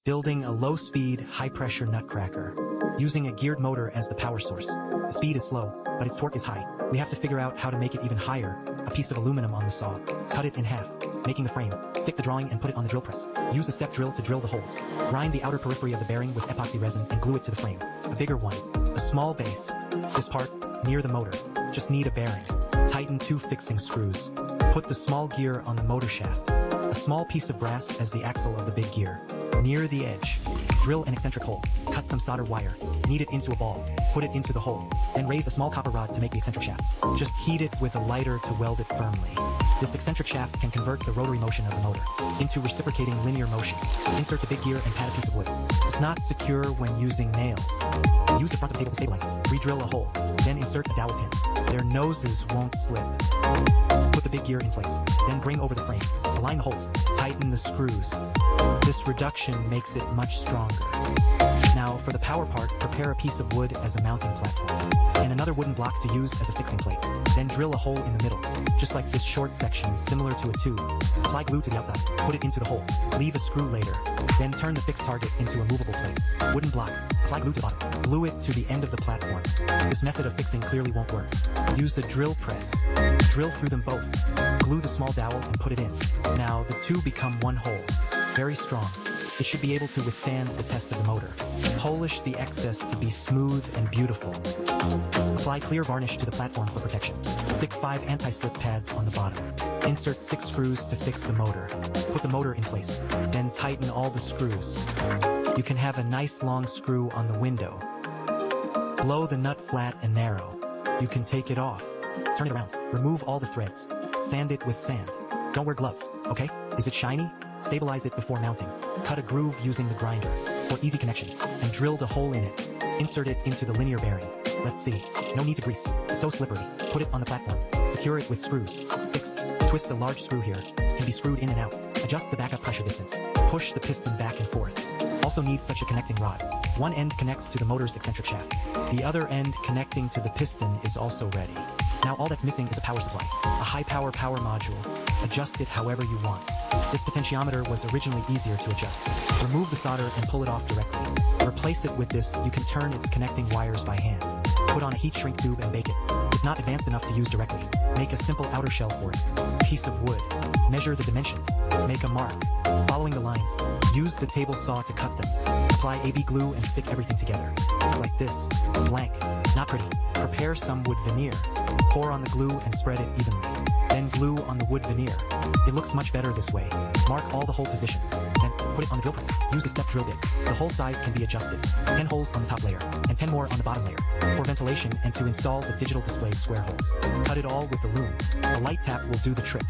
Building a low-speed, high-pressure nutcracker. Using a geared motor as the power source. The speed is slow, but its torque is high. We have to figure out how to make it even higher. A piece of aluminum on the saw. Cut it in half. Making the frame. Stick the drawing and put it on the drill press. Use a step drill to drill the holes. Grind the outer periphery of the bearing with epoxy resin and glue it to the frame. A bigger one. A small base. This part, near the motor. Just need a bearing. Tighten 2 fixing screws. Put the small gear on the motor shaft. A small piece of brass as the axle of the big gear. Near the edge. Drill an eccentric hole. Cut some solder wire. Knead it into a ball. Put it into the hole. Then raise a small copper rod to make the eccentric shaft. Just heat it with a lighter to weld it firmly. This eccentric shaft can convert the rotary motion of the motor into reciprocating linear motion. Insert the big gear and pad a piece of wood. It's not secure when using nails. Use the front of the table to stabilize it. Re-drill a hole. Then insert a dowel pin. Their noses won't slip. Put the big gear in place. Then bring over the frame. Align the holes. Tighten the screws. This reduction makes it much stronger. Now, for the power part, prepare a piece of wood as a mounting platform, and another wooden block to use as a fixing plate. Then drill a hole in the middle, just like this short section, similar to a tube. Apply glue to the outside, put it into the hole, leave a screw later, then turn the fixed target into a movable plate. Wooden block, apply glue to the bottom, glue it to the end of the platform. This method of fixing clearly won't work. Use a drill press, drill through them both, glue the small dowel and put it in. Now, the two become one hole. Very strong. It should be able to withstand the test of the motor. Polish the excess to be smooth and beautiful. Apply clear varnish to the platform for protection. Stick 5 anti-slip pads on the bottom. Insert 6 screws to fix the motor. Put the motor in place. Then tighten all the screws. You can have a nice long screw on the window. Blow the nut flat and narrow. You can take it off. Turn it around. Remove all the threads. Sand it with sand. Don't wear gloves, okay? Is it shiny? Stabilize it before mounting. Cut a groove using the grinder for easy connection and drilled a hole in it. Insert it into the linear bearing. Let's see. No need to grease. So slippery. Put it on the platform. Secure it with screws. Fixed. Twist a large screw here. Can be screwed in and out. Adjust the backup pressure distance. Push the piston back and forth. Also needs such a connecting rod. One end connects to the motor's eccentric shaft. The other end connecting to the piston is also ready. Now all that's missing is a power supply. A high-power power module. Adjust it however you want. This potentiometer was originally easier to adjust. Remove the solder and pull it off directly. Replace it with this. You can turn its connecting wires by hand. Put on a heat shrink tube and bake it. It's not advanced enough to use directly. Make a simple outer shell for it. Piece of wood. Measure the dimensions. Make a mark. Following the lines, use the table saw to cut them. Apply AB glue and stick everything together. It's like this. Blank. Not pretty. Prepare some wood veneer. Pour on the glue and spread it evenly. Then glue on the wood veneer. It looks much better this way. Mark all the hole positions. Then put it on the drill press. Use a step drill bit. The hole size can be adjusted. 10 holes on the top layer, and 10 more on the bottom layer. For ventilation and to install the digital display square holes. Cut it all with the loom. A light tap will do the trick.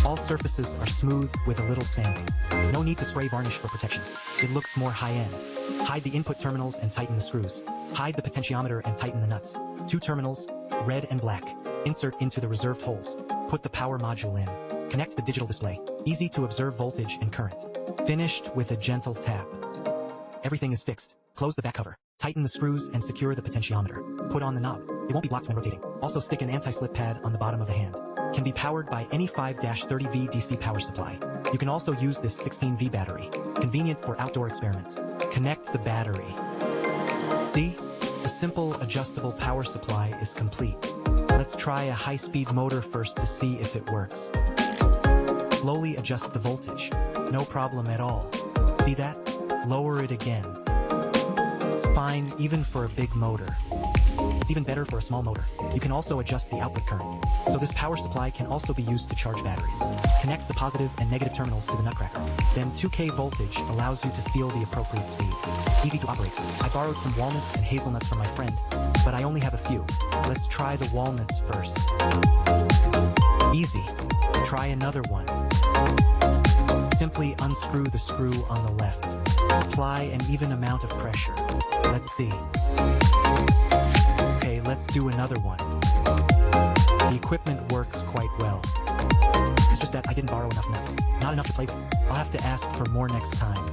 All surfaces are smooth with a little sanding. No need to spray varnish for protection. It looks more high-end. Hide the input terminals and tighten the screws. Hide the potentiometer and tighten the nuts. 2 terminals, red and black. Insert into the reserved holes. Put the power module in. Connect the digital display. Easy to observe voltage and current. Finished with a gentle tap. Everything is fixed. Close the back cover. Tighten the screws and secure the potentiometer. Put on the knob. It won't be blocked when rotating. Also stick an anti-slip pad on the bottom of the hand. Can be powered by any 5-30V DC power supply. You can also use this 16V battery. Convenient for outdoor experiments. Connect the battery. See? A simple adjustable power supply is complete. Let's try a high-speed motor first to see if it works. Slowly adjust the voltage. No problem at all. See that? Lower it again. It's fine even for a big motor. It's even better for a small motor. You can also adjust the output current. So this power supply can also be used to charge batteries. Connect the positive and negative terminals to the nutcracker. Then 2K voltage allows you to feel the appropriate speed. Easy to operate. I borrowed some walnuts and hazelnuts from my friend, but I only have a few. Let's try the walnuts first. Easy. Try another one. Simply unscrew the screw on the left. Apply an even amount of pressure. Let's see. Okay, let's do another one. The equipment works quite well. It's just that I didn't borrow enough nuts. Not enough to play with. I'll have to ask for more next time.